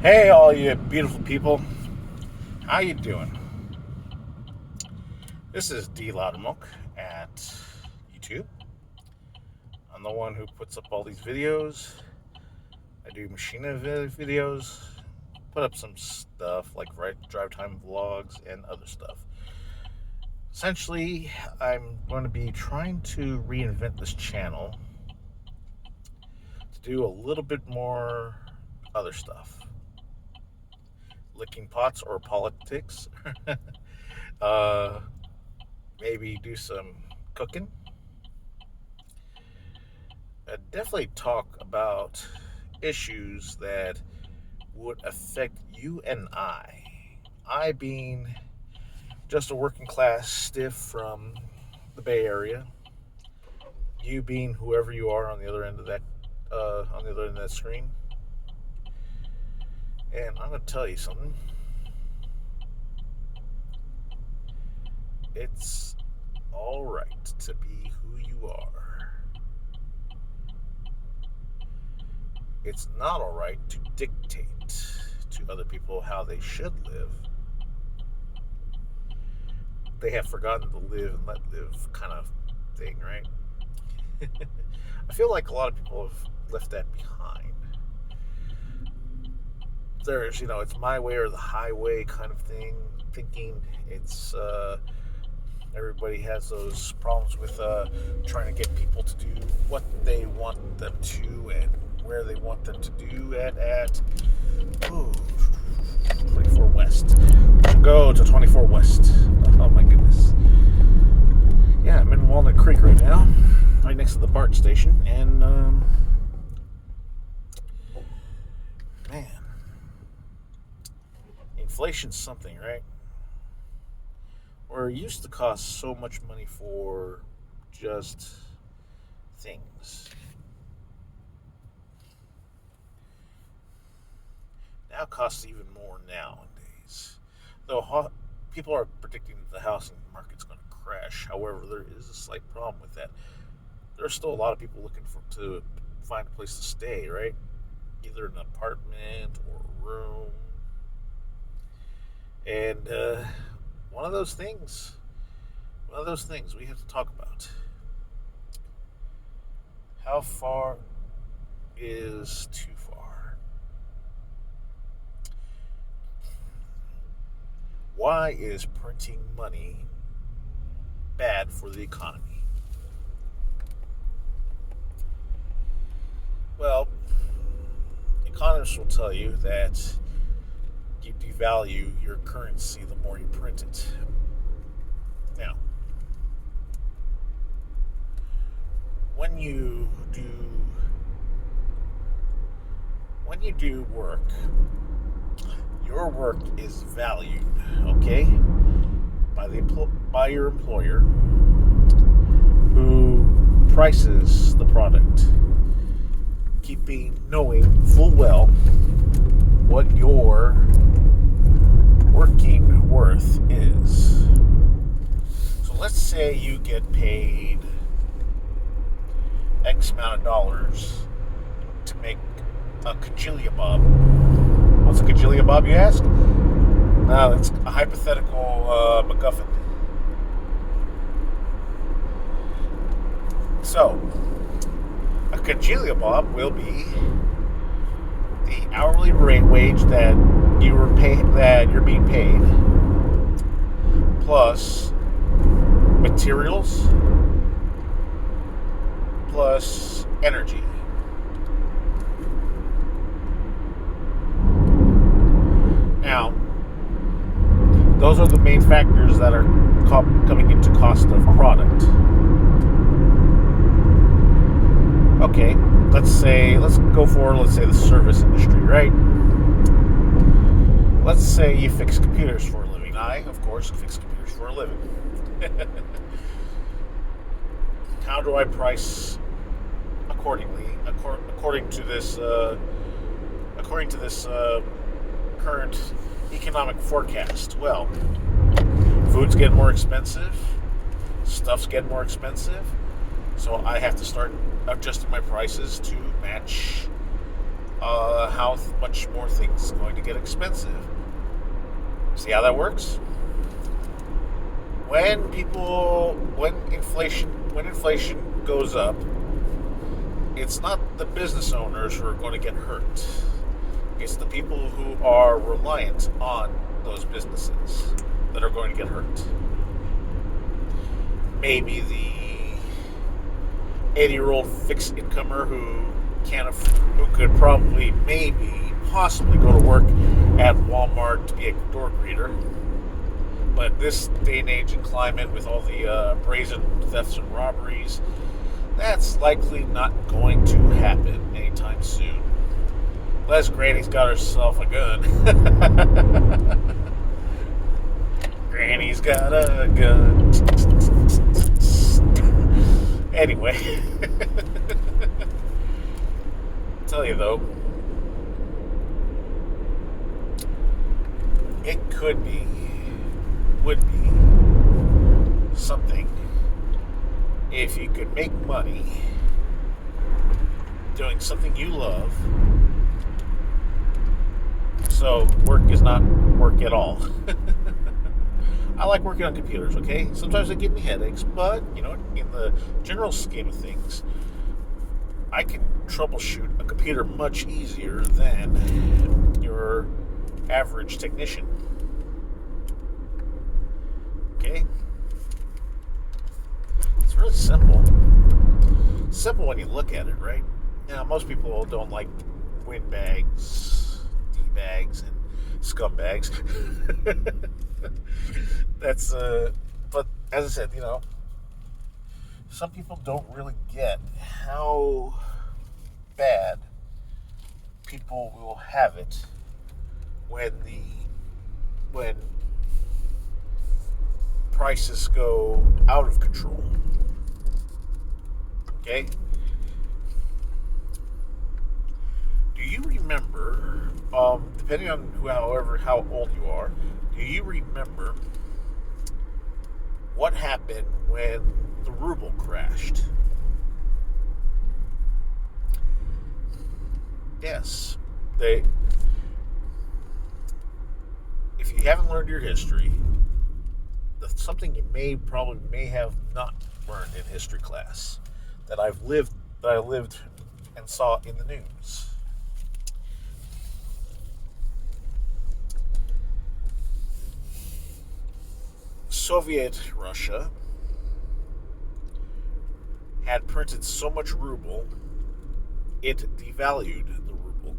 Hey, all you beautiful people. How you doing? This is D Loudermilk at YouTube. I'm the one who puts up all these videos. I do machina videos, put up some stuff like drive time vlogs and other stuff. Essentially, I'm going to be trying to reinvent this channel to do a little bit more other stuff. Licking pots or politics. uh, Maybe do some cooking. Definitely talk about issues that would affect you and I. I being just a working class stiff from the Bay Area. You being whoever you are on the other end of that screen. And I'm going to tell you something. It's all right to be who you are. It's not all right to dictate to other people how they should live. They have forgotten the live and let live kind of thing, right? I feel like a lot of people have left that behind. There's, it's my way or the highway kind of thing, thinking. It's, everybody has those problems with trying to get people to do what they want them to and where they want them to do it at. Ooh, 24 West. We should go to 24 West. Oh my goodness. Yeah, I'm in Walnut Creek right now, right next to the BART station, and man, inflation's something, right? Where it used to cost so much money for just things. Now costs even more nowadays. Though people are predicting that the housing market's going to crash. However, there is a slight problem with that. There's still a lot of people looking to find a place to stay, right? Either an apartment or a room. And one of those things we have to talk about. How far is too far? Why is printing money bad for the economy? Well, economists will tell you that you devalue your currency the more you print it. Now, when you do work, your work is valued, okay, by your employer, who prices the product, knowing full well what your working worth is. So let's say you get paid X amount of dollars to make a Kajilia Bob. What's a Kajilia Bob, you ask? No, it's a hypothetical MacGuffin. So, a Kajilia Bob will be the hourly rate wage that you're being paid, plus materials, plus energy. Now, those are the main factors that are coming into cost of product. Okay, let's say the service industry, right? Let's say you fix computers for a living. I, of course, fix computers for a living. How do I price accordingly? According to this current economic forecast. Well, food's getting more expensive, stuff's getting more expensive, so I have to start adjusting my prices to match how much more things are going to get expensive. See how that works? When inflation goes up, it's not the business owners who are going to get hurt. It's the people who are reliant on those businesses that are going to get hurt. Maybe the 80-year-old fixed incomer who could probably, possibly go to work at Walmart to be a door greeter. But this day and age and climate, with all the brazen thefts and robberies, that's likely not going to happen anytime soon. Unless Granny's got herself a gun. Granny's got a gun. Anyway. I'll tell you though, it would be something if you could make money doing something you love, so work is not work at all. I like working on computers, okay? Sometimes they give me headaches, but, in the general scheme of things, I can troubleshoot a computer much easier than your average technician. Okay? It's really simple. Simple when you look at it, right? Now, most people don't like windbags, D-bags, and scumbags. But as I said, some people don't really get how bad people will have it when prices go out of control. Okay? Do you remember, depending on how old you are, do you remember what happened when the ruble crashed? Yes. If you haven't learned your history, that's something you may have not learned in history class that I lived and saw in the news. Soviet Russia had printed so much ruble, it devalued the ruble.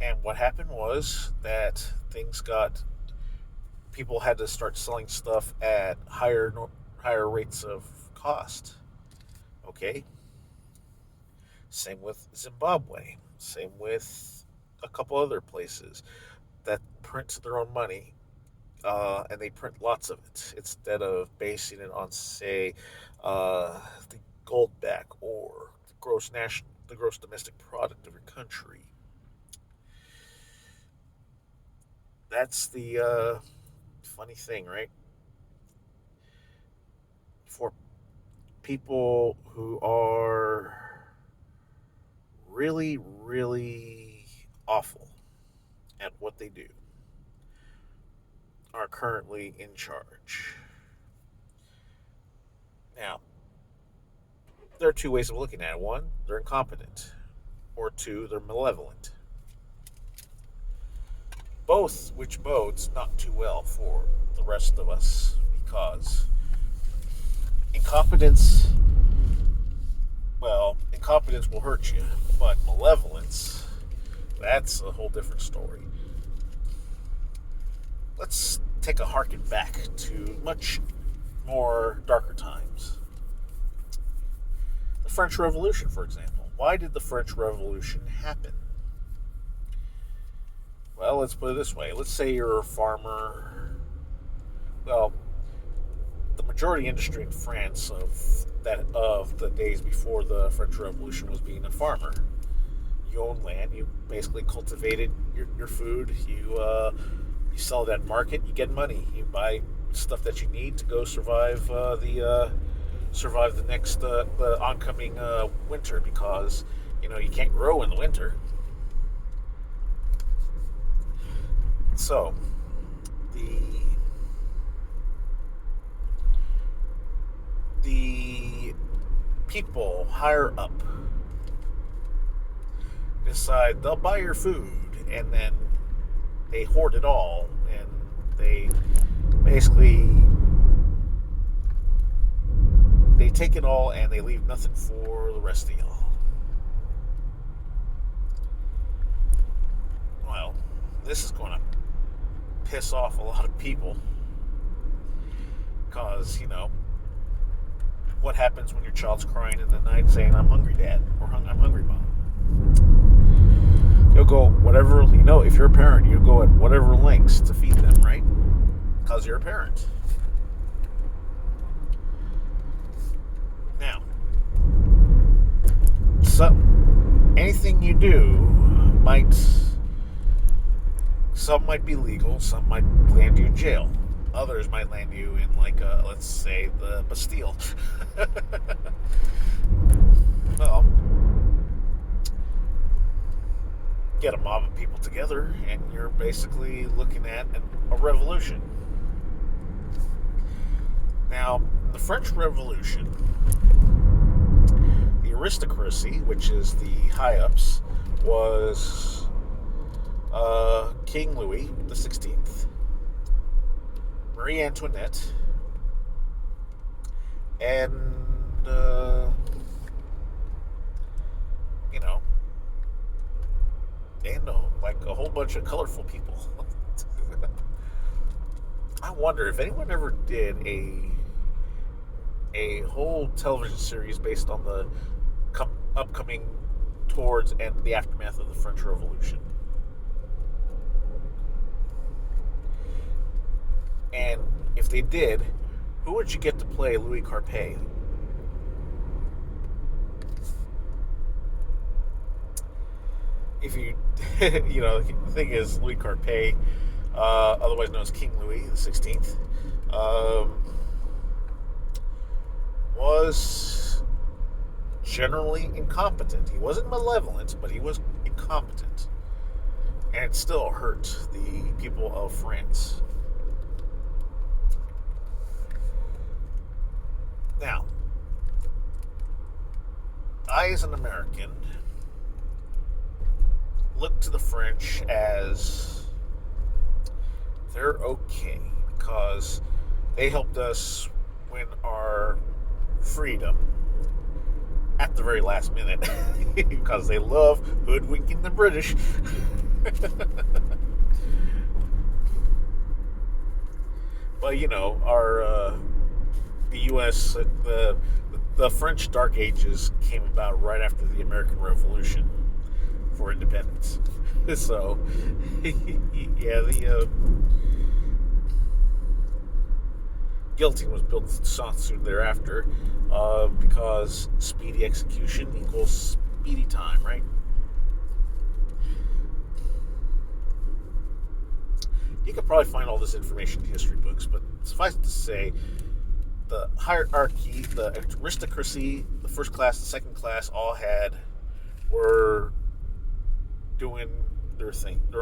And what happened was that people had to start selling stuff at higher rates of cost. Okay? Same with Zimbabwe. Same with a couple other places that print their own money, and they print lots of it instead of basing it on, say, the gold back or the gross domestic product of your country. That's the funny thing, right? For people who are really, really awful at what they do are currently in charge. Now, there are two ways of looking at it. One, they're incompetent, or two, they're malevolent. Both which bodes not too well for the rest of us, because incompetence will hurt you, but malevolence, that's a whole different story. Let's take a harken back to much more darker times. The French Revolution, for example. Why did the French Revolution happen? Well, let's put it this way. Let's say you're a farmer. Well, the majority industry in France of the days before the French Revolution was being a farmer. You own land. You basically cultivated your food. You sell it at market. You get money. You buy stuff that you need to go survive the oncoming winter, because You can't grow in the winter. So, the the people higher up decide they'll buy your food, and then they hoard it all, and they basically they take it all and they leave nothing for the rest of y'all. Well, this is going to piss off a lot of people because, what happens when your child's crying in the night saying, "I'm hungry, Dad," or "I'm hungry, Mom"? You'll go whatever, if you're a parent, you'll go at whatever lengths to feed them, right? Because you're a parent. Now, anything you do some might be legal, some might land you in jail. Others might land you in, let's say, the Bastille. Well, get a mob of people together, and you're basically looking at a revolution. Now, in the French Revolution, the aristocracy, which is the high-ups, was King Louis XVI, Marie Antoinette, and a whole bunch of colorful people. I wonder if anyone ever did a whole television series based on the upcoming towards and the aftermath of the French Revolution. And if they did, who would you get to play Louis Capet? If you, the thing is, Louis Capet, otherwise known as King Louis XVI, was generally incompetent. He wasn't malevolent, but he was incompetent. And it still hurt the people of France. Now, I, as an American, look to the French as they're okay because they helped us win our freedom at the very last minute because they love hoodwinking the British. But the U.S. The French Dark Ages came about right after the American Revolution for independence. So, yeah, the guillotine was built soon thereafter because speedy execution equals speedy time, right? You could probably find all this information in history books, but suffice it to say, the hierarchy, the aristocracy, the first class, the second class, were doing their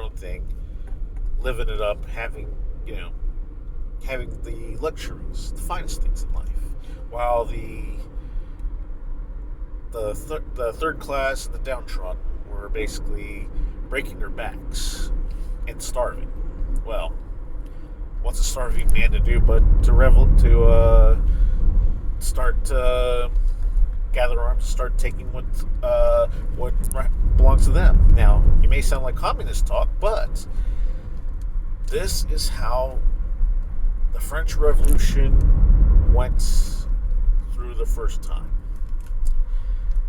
own thing, living it up, having the luxuries, the finest things in life, while the third class and the downtrodden were basically breaking their backs and starving. Well, what's a starving man to do but to start gather arms, start taking what belongs to them? Now, it may sound like communist talk, but this is how the French Revolution went through the first time.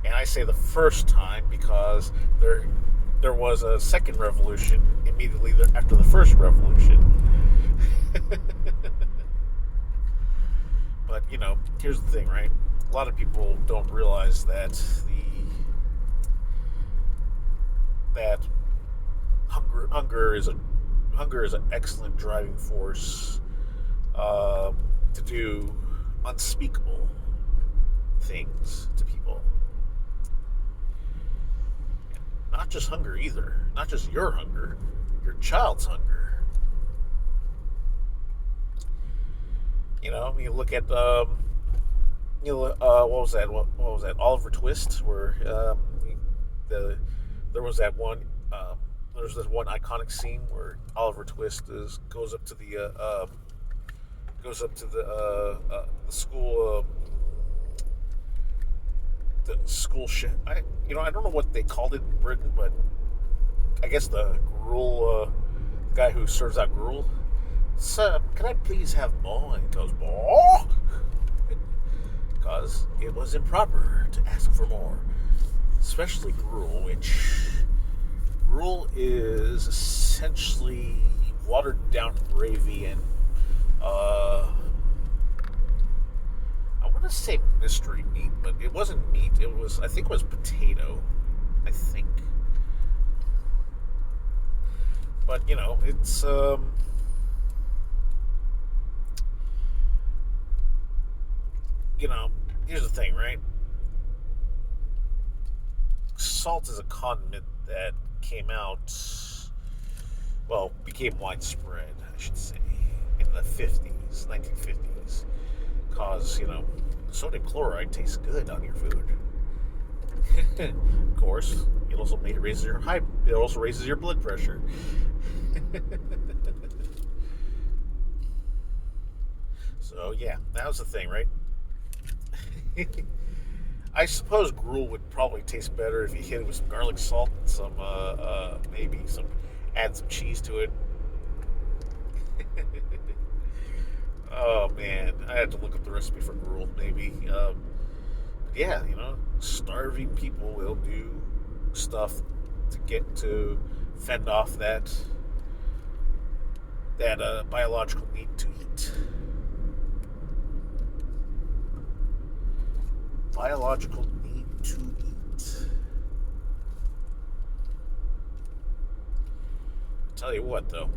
And I say the first time because there was a second revolution immediately after the first revolution. But, here's the thing, right? A lot of people don't realize that hunger is an excellent driving force to do unspeakable things to people. not just hunger either. Not just your hunger, your child's hunger. You look at what was that? What was that? Oliver Twist, where the there was that one. There's this one iconic scene where Oliver Twist goes up to the school shit. I don't know what they called it in Britain, but I guess the gruel guy who serves out gruel. Sir, can I please have more? And he goes, more? Because it was improper to ask for more. Especially gruel, which gruel is essentially watered down gravy and I want to say mystery meat, but it wasn't meat. I think it was potato. I think. But, it's, here's the thing, right? Salt is a condiment that became widespread, I should say, in the 1950s. Because, sodium chloride tastes good on your food. Of course, it also raises your blood pressure. So, yeah, that was the thing, right? I suppose gruel would probably taste better if you hit it with some garlic salt and add some cheese to it. Oh man, I had to look up the recipe for gruel. Maybe, yeah, starving people will do stuff to fend off that biological need to eat. Biological need to eat. Tell you what, though,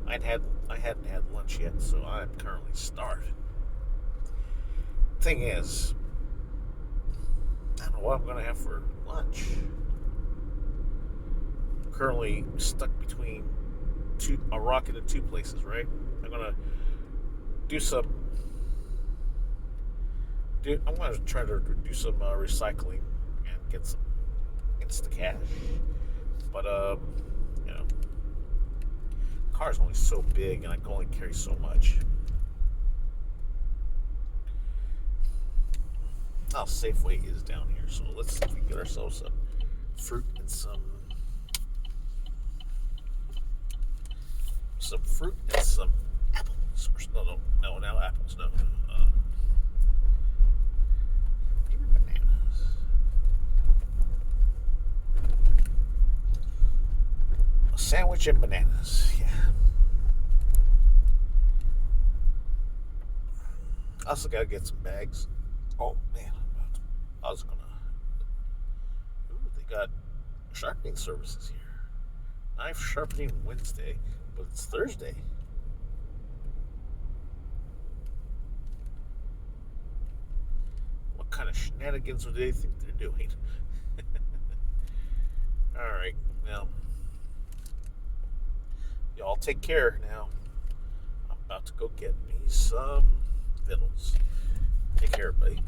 I hadn't had lunch yet, so I'm currently starving. Thing is, I don't know what I'm gonna have for lunch. I'm currently stuck between a rock and two places, right? I'm gonna do some. I'm gonna try to do some recycling and get some Instacash, but the car's only so big and I can only carry so much. Safeway is down here, so let's see if we can get ourselves some fruit and some apples. No, now apples, no. Maybe bananas. A sandwich and bananas, yeah. I also gotta get some bags. Oh man, I was gonna. Ooh, they got sharpening services here. Knife sharpening Wednesday, but it's Thursday. What kind of shenanigans do they think they're doing? Alright, now. Y'all take care now. I'm about to go get me some vittles. Take care, buddy.